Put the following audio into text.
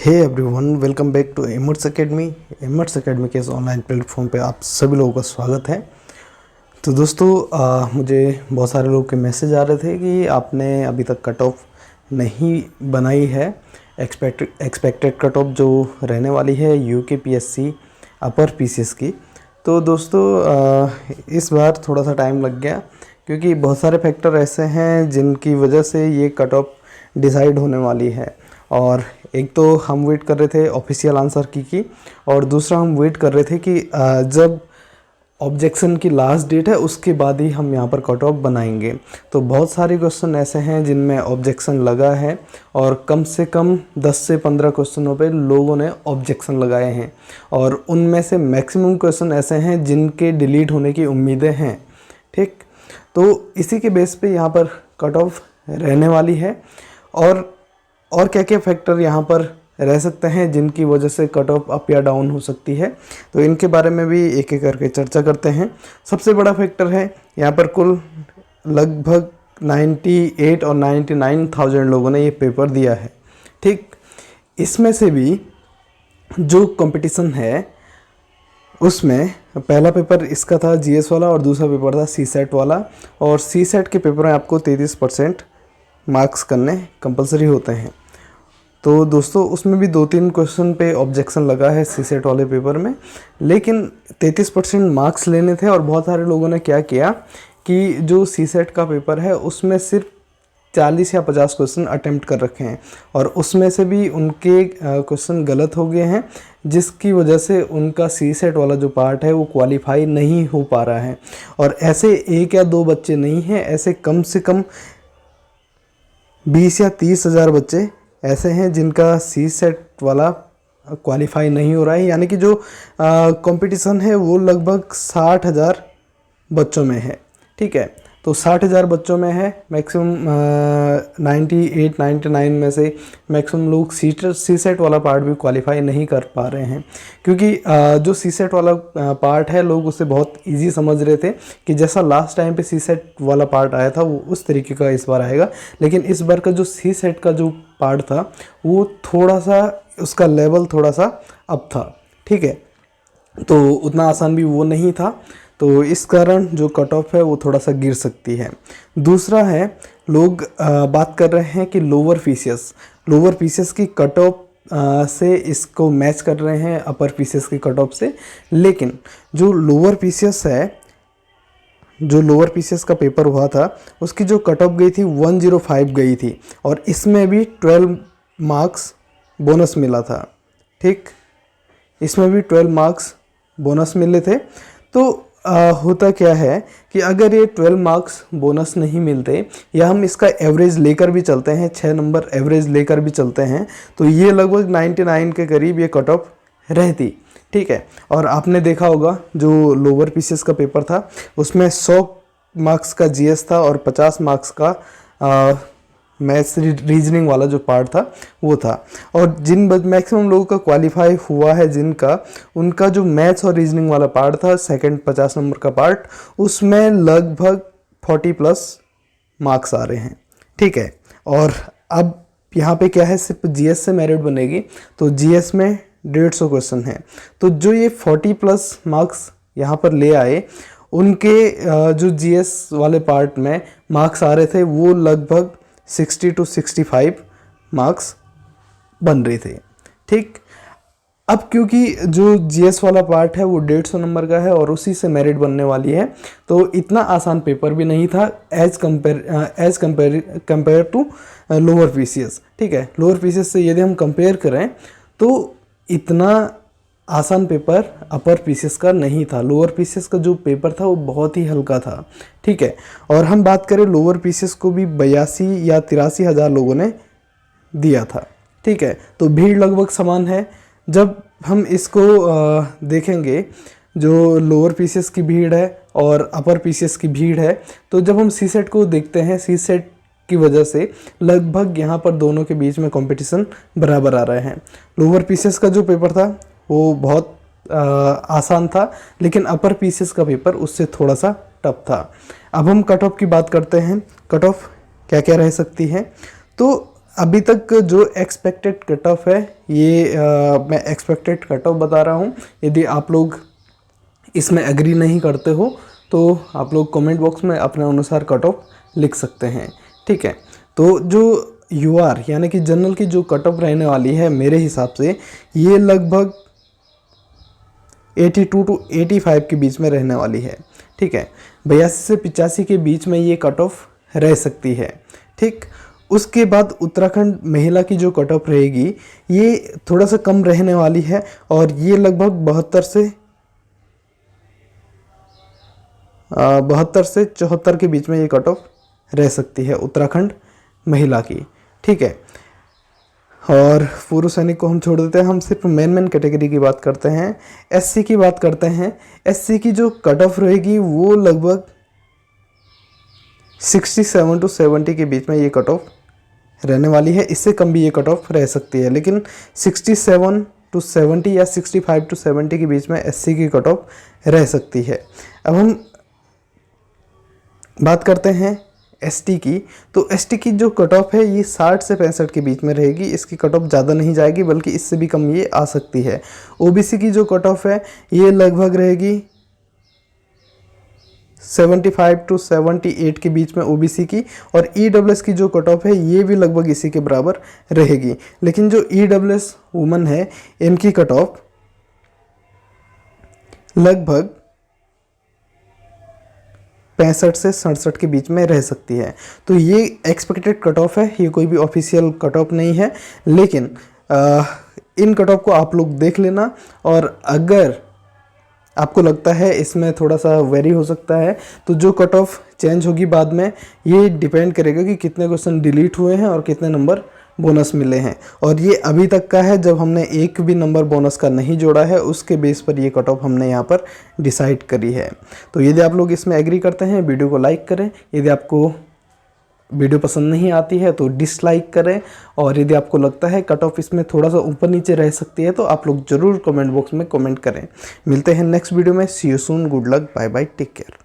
Hey everyone, welcome back to एमर्स academy. एमर्स academy के इस ऑनलाइन प्लेटफॉर्म पे आप सभी लोगों का स्वागत है। तो दोस्तों मुझे बहुत सारे लोगों के मैसेज आ रहे थे कि आपने अभी तक कट ऑफ नहीं बनाई है। एक्सपेक्टेड कट ऑफ जो रहने वाली है यूके पीएससी अपर पीसीएस की। तो दोस्तों इस बार थोड़ा सा टाइम लग गया क्योंकि बहुत सारे फैक्टर ऐसे हैं जिनकी वजह से ये कट ऑफ डिसाइड होने वाली है। और एक तो हम वेट कर रहे थे ऑफिशियल आंसर की और दूसरा हम वेट कर रहे थे कि जब ऑब्जेक्शन की लास्ट डेट है उसके बाद ही हम यहाँ पर कट ऑफ बनाएंगे। तो बहुत सारे क्वेश्चन ऐसे हैं जिनमें ऑब्जेक्शन लगा है और कम से कम 10 से 15 क्वेश्चनों पे लोगों ने ऑब्जेक्शन लगाए हैं और उनमें से मैक्सिमम क्वेश्चन ऐसे हैं जिनके डिलीट होने की उम्मीदें हैं। ठीक, तो इसी के बेस पे यहाँ पर कट ऑफ रहने वाली है। और क्या क्या फैक्टर यहाँ पर रह सकते हैं जिनकी वजह से कट ऑफ अप या डाउन हो सकती है, तो इनके बारे में भी एक एक करके चर्चा करते हैं। सबसे बड़ा फैक्टर है यहाँ पर कुल लगभग 98 और 99,000 लोगों ने ये पेपर दिया है। ठीक, इसमें से भी जो कंपटीशन है उसमें पहला पेपर इसका था जीएस वाला और दूसरा पेपर था सीसेट वाला। और सीसेट के पेपर में आपको 33% मार्क्स करने कंपलसरी होते हैं। तो दोस्तों उसमें भी 2-3 क्वेश्चन पे ऑब्जेक्शन लगा है सीसेट वाले पेपर में, लेकिन 33% मार्क्स लेने थे। और बहुत सारे लोगों ने क्या किया कि जो सीसेट का पेपर है उसमें सिर्फ 40 या 50 क्वेश्चन अटेम्प्ट कर रखे हैं और उसमें से भी उनके क्वेश्चन गलत हो गए हैं, जिसकी वजह से उनका सीसेट वाला जो पार्ट है वो क्वालिफाई नहीं हो पा रहा है। और ऐसे 1 या 2 बच्चे नहीं हैं, ऐसे कम से कम 20 या 30 हज़ार बच्चे ऐसे हैं जिनका सीसेट वाला क्वालिफाई नहीं हो रहा है। यानी कि जो कंपटीशन है वो लगभग 60,000 बच्चों में है। ठीक है, तो 60,000 बच्चों में है, मैक्सिमम 98-99 में से मैक्सिमम लोग सीसेट वाला पार्ट भी क्वालिफाई नहीं कर पा रहे हैं। क्योंकि जो सीसेट वाला पार्ट है लोग उसे बहुत इजी समझ रहे थे कि जैसा लास्ट टाइम पे सीसेट वाला पार्ट आया था वो उस तरीके का इस बार आएगा। लेकिन इस बार का जो सीसेट का जो पार्ट था वो थोड़ा सा उसका लेवल थोड़ा सा अप था। ठीक है, तो उतना आसान भी वो नहीं था, तो इस कारण जो कट ऑफ है वो थोड़ा सा गिर सकती है। दूसरा है लोग बात कर रहे हैं कि लोअर पीसीएस की कट ऑफ से इसको मैच कर रहे हैं अपर पीसीएस की कट ऑफ से। लेकिन जो लोअर पीसीएस का पेपर हुआ था उसकी जो कट ऑफ गई थी 105 गई थी और इसमें भी 12 मार्क्स बोनस मिला था। ठीक, इसमें भी 12 मार्क्स बोनस मिले थे। तो होता क्या है कि अगर ये 12 मार्क्स बोनस नहीं मिलते या हम इसका एवरेज लेकर भी चलते हैं, 6 नंबर एवरेज लेकर भी चलते हैं, तो ये लगभग 99 के करीब ये कट ऑफ रहती। ठीक है, और आपने देखा होगा जो लोअर पीसीएस का पेपर था उसमें 100 मार्क्स का जीएस था और 50 मार्क्स का मैथ्स रीजनिंग वाला जो पार्ट था वो था। और जिन मैक्सिमम लोगों का क्वालिफाई हुआ है उनका जो मैथ्स और रीजनिंग वाला पार्ट था सेकंड 50 नंबर का पार्ट, उसमें लगभग 40+ मार्क्स आ रहे हैं। ठीक है, और अब यहाँ पे क्या है, सिर्फ जीएस से मेरिट बनेगी, तो जीएस में 150 क्वेश्चन है। तो जो ये 40+ मार्क्स यहाँ पर ले आए उनके जो जीएस वाले पार्ट में मार्क्स आ रहे थे वो लगभग 60 to 65 मार्क्स बन रहे थे। ठीक, अब क्योंकि जो जीएस वाला पार्ट है वो 150 नंबर का है और उसी से मेरिट बनने वाली है, तो इतना आसान पेपर भी नहीं था as compare to lower PCS. ठीक है, लोअर पीसीएस से यदि हम कंपेयर करें तो इतना आसान पेपर अपर पीसीएस का नहीं था। लोअर पीसीएस का जो पेपर था वो बहुत ही हल्का था। ठीक है, और हम बात करें लोअर पीसीएस को भी 82 या 83 हज़ार लोगों ने दिया था। ठीक है, तो भीड़ लगभग समान है। जब हम इसको देखेंगे जो लोअर पीसीएस की भीड़ है और अपर पीसीएस की भीड़ है, तो जब हम सीसेट को देखते हैं सीसेट की वजह से लगभग यहाँ पर दोनों के बीच में कंपटीशन बराबर आ रहे हैं। लोअर पीसीएस का जो पेपर था वो बहुत आसान था, लेकिन अपर पीसीएस का पेपर उससे थोड़ा सा टफ था। अब हम कट ऑफ की बात करते हैं, कट ऑफ क्या क्या रह सकती है। तो अभी तक जो एक्सपेक्टेड कट ऑफ है ये मैं एक्सपेक्टेड कट ऑफ बता रहा हूँ। यदि आप लोग इसमें एग्री नहीं करते हो तो आप लोग कमेंट बॉक्स में अपने अनुसार कट ऑफ लिख सकते हैं, ठीक है। तो जो यूआर यानी कि जनरल की जो कट ऑफ रहने वाली है मेरे हिसाब से ये लगभग 82 टू 85 के बीच में रहने वाली है, ठीक है। 82 से 85 के बीच में ये कट ऑफ रह सकती है, ठीक। उसके बाद उत्तराखंड महिला की जो कट ऑफ रहेगी ये थोड़ा सा कम रहने वाली है और ये लगभग 72 से 74 के बीच में ये कट ऑफ रह सकती है उत्तराखंड महिला की, ठीक है। और पूर्व सैनिक को हम छोड़ देते हैं, हम सिर्फ मेन कैटेगरी की बात करते हैं। एससी की बात करते हैं। एससी की जो कट ऑफ रहेगी वो लगभग 67 टू 70 के बीच में ये कट ऑफ रहने वाली है। इससे कम भी ये कट ऑफ रह सकती है, लेकिन 67 टू 70 या 65 टू 70 के बीच में एससी की कट ऑफ रह सकती है। अब हम बात करते हैं एसटी की। तो एसटी की जो कट ऑफ है ये 60 से 65 के बीच में रहेगी। इसकी कट ऑफ ज़्यादा नहीं जाएगी, बल्कि इससे भी कम ये आ सकती है। ओबीसी की जो कट ऑफ है ये लगभग रहेगी 75 टू 78 के बीच में ओबीसी की, और ईडब्ल्यूएस की जो कट ऑफ है ये भी लगभग इसी के बराबर रहेगी। लेकिन जो ईडब्ल्यूएस वुमन है इनकी कट ऑफ लगभग 65 से 67 के बीच में रह सकती है। तो ये एक्सपेक्टेड कट ऑफ है, ये कोई भी ऑफिशियल कट ऑफ नहीं है, लेकिन इन कट ऑफ को आप लोग देख लेना। और अगर आपको लगता है इसमें थोड़ा सा वेरी हो सकता है तो जो कट ऑफ चेंज होगी बाद में ये डिपेंड करेगा कि कितने क्वेश्चन डिलीट हुए हैं और कितने नंबर बोनस मिले हैं। और ये अभी तक का है, जब हमने एक भी नंबर बोनस का नहीं जोड़ा है उसके बेस पर ये कट ऑफ हमने यहाँ पर डिसाइड करी है। तो यदि आप लोग इसमें एग्री करते हैं वीडियो को लाइक करें, यदि आपको वीडियो पसंद नहीं आती है तो डिसलाइक करें, और यदि आपको लगता है कट ऑफ इसमें थोड़ा सा ऊपर नीचे रह सकती है तो आप लोग ज़रूर कमेंट बॉक्स में कमेंट करें। मिलते हैं नेक्स्ट वीडियो में। See you soon, good luck, bye bye, take care.